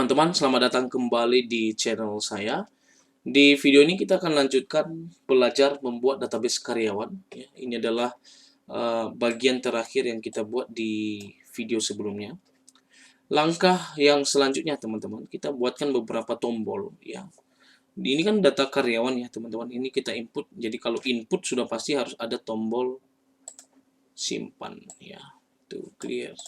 teman-teman, selamat datang kembali di channel saya. Di video ini kita akan lanjutkan belajar membuat database karyawan. Ya, ini adalah bagian terakhir yang kita buat di video sebelumnya. Langkah yang selanjutnya, teman-teman, kita buatkan beberapa tombol. Ya, ini kan data karyawan ya, teman-teman. Ini kita input. Jadi kalau input sudah pasti harus ada tombol simpan. Ya, itu clear.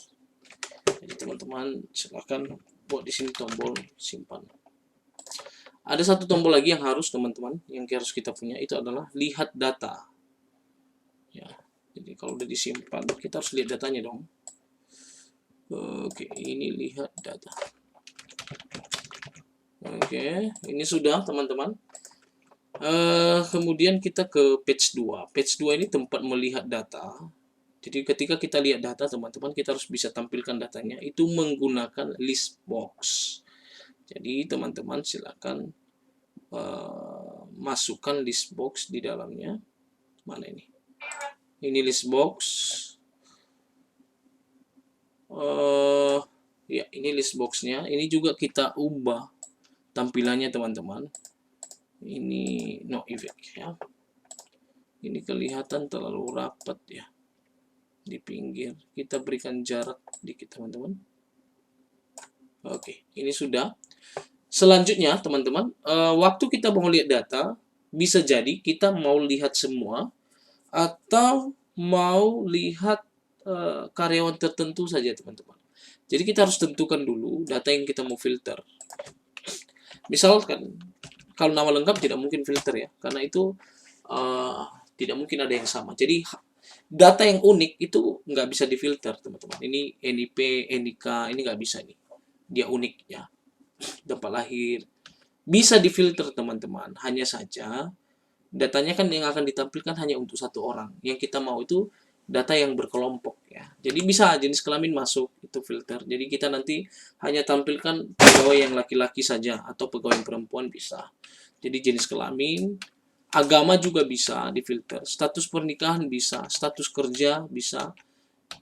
Jadi teman-teman silakan buat di sini tombol simpan. Ada satu tombol lagi yang harus teman-teman yang harus kita punya, itu adalah lihat data. Ya, jadi kalau udah disimpan kita harus lihat datanya dong. Oke, ini lihat data. Oke, ini sudah teman-teman. Kemudian kita ke page 2. Page 2 ini tempat melihat data. Jadi ketika kita lihat data teman-teman, kita harus bisa tampilkan datanya itu menggunakan list box. Jadi teman-teman silakan masukkan list box di dalamnya. Mana ini? Ini list box. Ya, ini list boxnya. Ini juga kita ubah tampilannya teman-teman. Ini no effect ya. Ini kelihatan terlalu rapat ya. Di pinggir kita berikan jarak dikit teman-teman. Oke, ini sudah. Selanjutnya teman-teman, waktu kita mau lihat data, bisa jadi kita mau lihat semua atau mau lihat karyawan tertentu saja teman-teman. Jadi kita harus tentukan dulu data yang kita mau filter. Misalkan kalau nama lengkap tidak mungkin filter ya, karena itu tidak mungkin ada yang sama. Jadi data yang unik itu nggak bisa difilter teman-teman. Ini NIP, NIK, ini nggak bisa nih. Dia unik ya. Tempat lahir bisa difilter teman-teman. Hanya saja datanya kan yang akan ditampilkan hanya untuk satu orang. Yang kita mau itu data yang berkelompok ya. Jadi bisa jenis kelamin masuk itu filter. Jadi kita nanti hanya tampilkan pegawai yang laki-laki saja atau pegawai yang perempuan bisa. Jadi jenis kelamin, agama juga bisa difilter, status pernikahan bisa, status kerja bisa.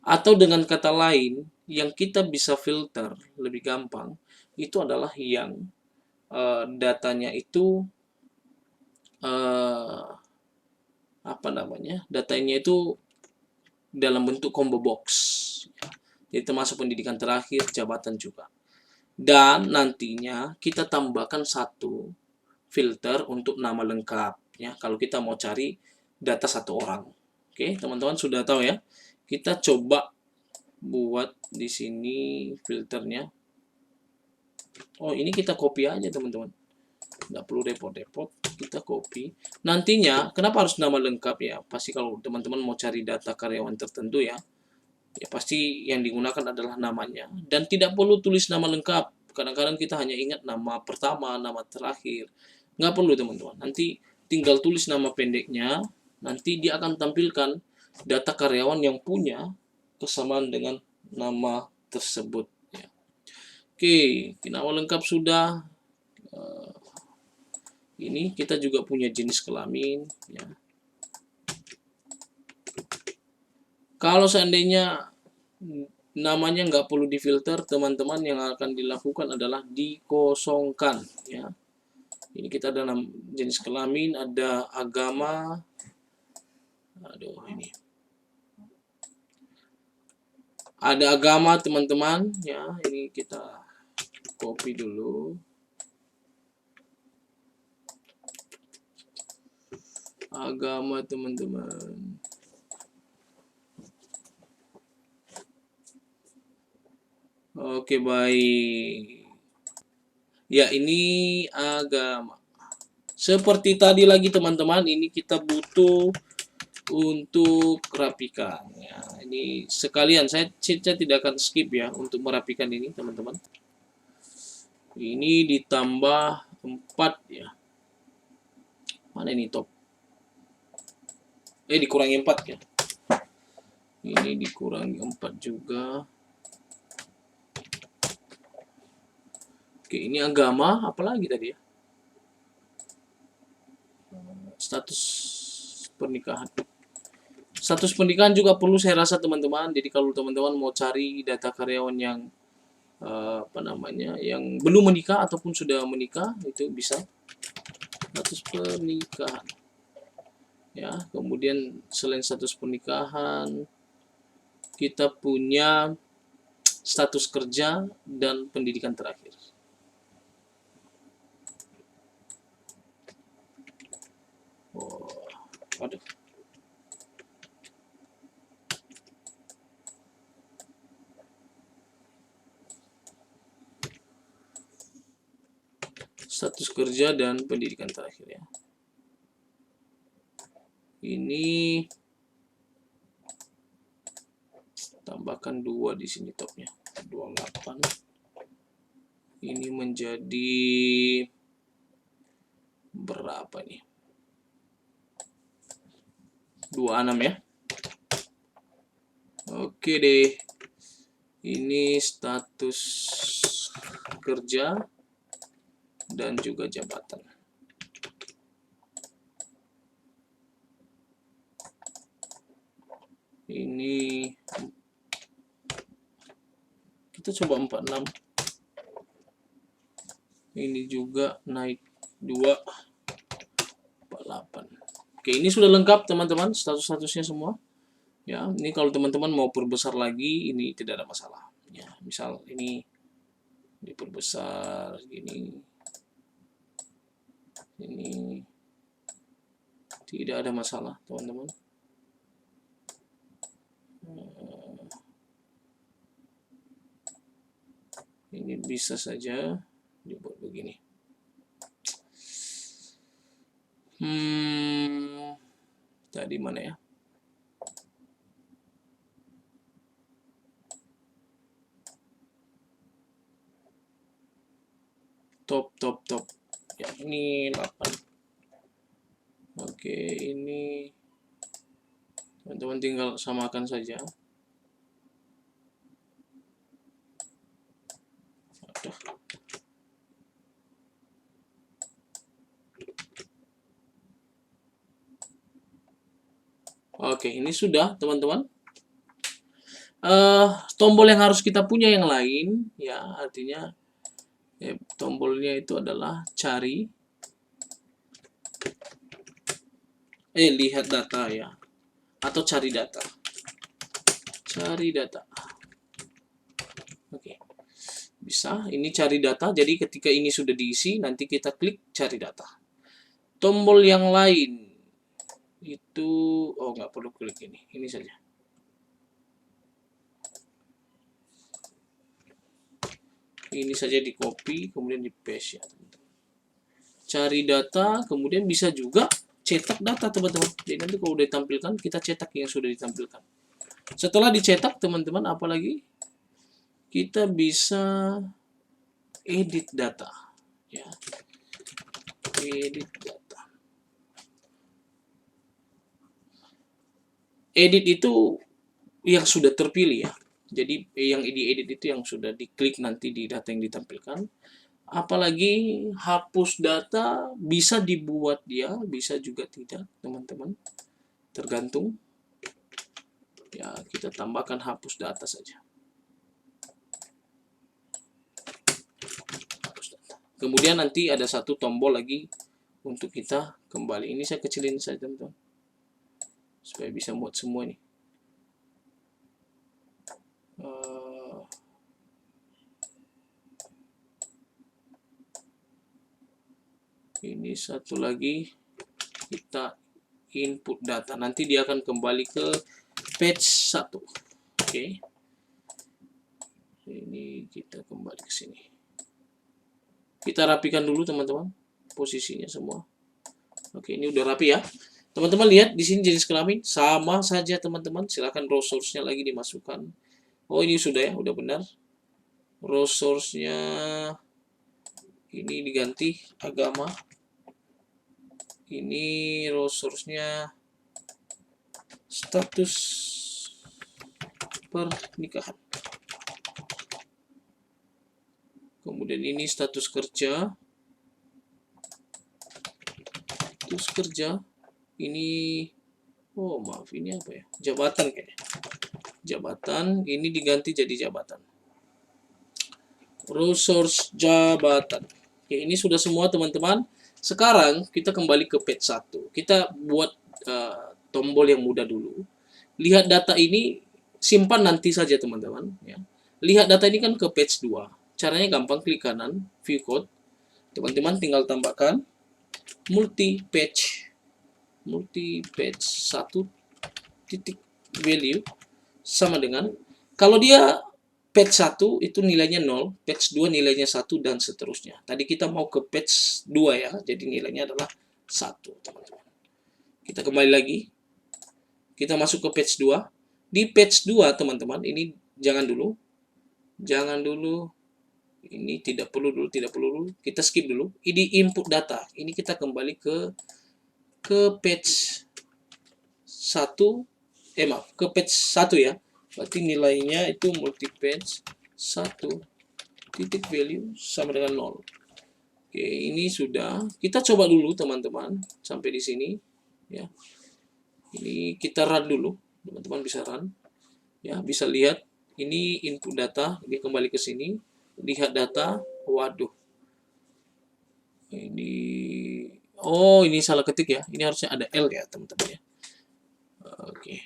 Atau dengan kata lain yang kita bisa filter lebih gampang itu adalah yang datanya itu apa namanya? Datanya itu dalam bentuk combo box. Jadi termasuk pendidikan terakhir, jabatan juga. Dan nantinya kita tambahkan satu filter untuk nama lengkap ya. Kalau kita mau cari data satu orang. Oke, teman-teman sudah tahu ya. Kita coba buat di sini filternya. Oh, ini kita copy aja teman-teman. Nggak perlu repot-repot, kita copy. Nantinya, kenapa harus nama lengkap ya? Pasti kalau teman-teman mau cari data karyawan tertentu ya, ya pasti yang digunakan adalah namanya. Dan tidak perlu tulis nama lengkap. Kadang-kadang kita hanya ingat nama pertama, nama terakhir. Nggak perlu teman-teman. Nanti tinggal tulis nama pendeknya, nanti dia akan tampilkan data karyawan yang punya kesamaan dengan nama tersebut. Ya. Oke, nama lengkap sudah. Ini kita juga punya jenis kelamin. Ya. Kalau seandainya namanya nggak perlu difilter, teman-teman yang akan dilakukan adalah dikosongkan. Ya. Ini kita ada jenis kelamin, ada agama. Aduh, ini. Ada agama teman-teman. Ya, ini kita copy dulu. Agama teman-teman. Oke, baik. Ya, ini agama. Seperti tadi lagi teman-teman, ini kita butuh untuk rapikan. Ya, ini sekalian saya tidak akan skip ya untuk merapikan ini teman-teman. Ini ditambah 4 ya. Mana ini top? Dikurangi 4 ya. Ini dikurangi 4 juga. Oke, ini agama, apalagi tadi ya? Status pernikahan. Status pernikahan juga perlu saya rasa teman-teman. Jadi kalau teman-teman mau cari data karyawan yang apa namanya, yang belum menikah ataupun sudah menikah itu bisa status pernikahan ya. Kemudian selain status pernikahan, kita punya status kerja dan pendidikan terakhir. Oh, aduh. Status kerja dan pendidikan terakhir ya. Ini tambahkan 2 di sini topnya. 28. Ini menjadi berapa nih? 26 ya. Oke deh. Ini status kerja dan juga jabatan. Ini kita coba 46. Ini juga naik 2, 48. Oke, ini sudah lengkap teman-teman, status-statusnya semua. Ya, ini kalau teman-teman mau perbesar lagi, ini tidak ada masalah. Ya, misal ini diperbesar gini. Ini tidak ada masalah, teman-teman. Ini bisa saja dibuat begini. Tadi mana ya? Top. Ya, ini 8. Oke, ini teman-teman tinggal samakan saja. Aduh. Oke, ini sudah teman-teman. Tombol yang harus kita punya yang lain, ya artinya tombolnya itu adalah cari, lihat data ya, atau cari data. Oke, bisa. Ini cari data. Jadi ketika ini sudah diisi, nanti kita klik cari data. Tombol yang lain itu, nggak perlu klik ini saja. Ini saja di copy, kemudian di paste ya teman-teman. Cari data, kemudian bisa juga cetak data teman-teman. Jadi nanti kalau udah ditampilkan, kita cetak yang sudah ditampilkan. Setelah dicetak teman-teman, apalagi kita bisa edit data ya. Edit data. Edit itu yang sudah terpilih ya. Jadi yang diedit itu yang sudah diklik nanti di data yang ditampilkan. Apalagi hapus data bisa dibuat dia, bisa juga tidak teman-teman. Tergantung. Ya, kita tambahkan hapus data saja. Hapus data. Kemudian nanti ada satu tombol lagi untuk kita kembali. Ini saya kecilin saja teman-teman. Supaya bisa muat semua nih. Ini satu lagi, kita input data. Nanti dia akan kembali ke page 1. Oke. Ini kita kembali ke sini. Kita rapikan dulu teman-teman posisinya semua. Oke, ini udah rapi ya. Teman-teman lihat di sini jenis kelamin sama saja teman-teman. Silahkan raw source-nya lagi dimasukkan. Oh, ini sudah ya, udah benar. Raw source-nya ini diganti agama. Ini raw source-nya status pernikahan. Kemudian ini status kerja. Ini, oh maaf, ini apa ya? Jabatan kayaknya. Jabatan, ini diganti jadi jabatan. resource jabatan. Oke, ini sudah semua teman-teman. Sekarang kita kembali ke page 1. Kita buat tombol yang mudah dulu. Lihat data ini, simpan nanti saja teman-teman. Ya. Lihat data ini kan ke page 2. Caranya gampang, klik kanan, view code. Teman-teman tinggal tambahkan multi page 1 titik value sama dengan, kalau dia page 1 itu nilainya 0, page 2 nilainya 1, dan seterusnya. Tadi kita mau ke page 2 ya, jadi nilainya adalah 1, teman-teman. Kita kembali lagi. Kita masuk ke page 2. Di page 2, teman-teman, ini jangan dulu. Ini tidak perlu dulu. Kita skip dulu. Ini input data. Ini kita kembali ke page 1. Ke page 1 ya. Berarti nilainya itu multi page 1 titik value sama dengan 0. Oke, ini sudah. Kita coba dulu teman-teman sampai di sini ya. Ini kita run dulu. Teman-teman bisa run. Ya, bisa lihat ini input data, dia kembali ke sini. Lihat data. Waduh. Ini salah ketik ya. Ini harusnya ada L ya, teman-teman ya. Oke.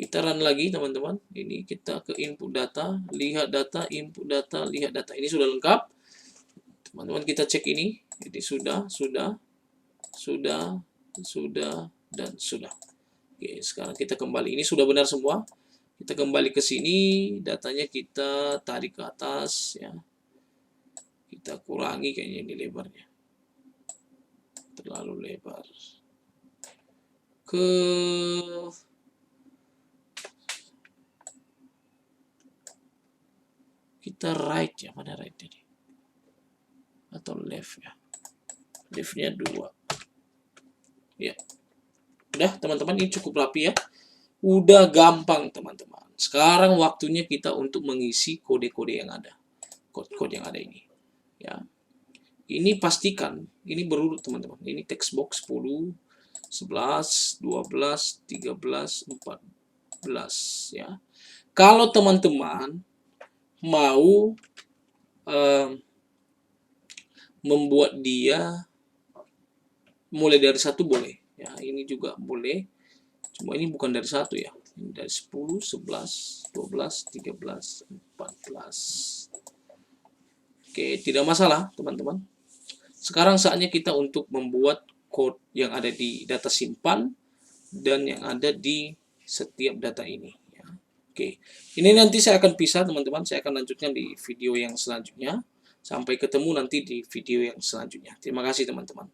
Kita run lagi teman-teman. Ini kita ke input data, lihat data, input data, lihat data. Ini sudah lengkap. Teman-teman kita cek ini. Jadi sudah, dan sudah. Oke, sekarang kita kembali. Ini sudah benar semua. Kita kembali ke sini, datanya kita tarik ke atas ya. Kita kurangi kayaknya ini lebarnya. Terlalu lebar. Kita right ya, mana right ini? Atau left ya? Leftnya 2. Ya. Udah teman-teman, ini cukup rapi ya. Udah gampang teman-teman. Sekarang waktunya kita untuk mengisi kode-kode yang ada. Kode-kode yang ada ini. Ya. Ini pastikan, ini berurut teman-teman. Ini text box 10, 11, 12, 13, 14 ya. Kalau teman-teman mau membuat dia mulai dari 1 boleh ya, ini juga boleh, cuma ini bukan dari 1 ya, ini dari 10, 11, 12, 13, 14. Oke, tidak masalah teman-teman. Sekarang saatnya kita untuk membuat code yang ada di data simpan dan yang ada di setiap data ini ya. Oke, ini nanti saya akan pisah teman-teman, saya akan lanjutkan di video yang selanjutnya. Sampai ketemu nanti di video yang selanjutnya. Terima kasih teman-teman.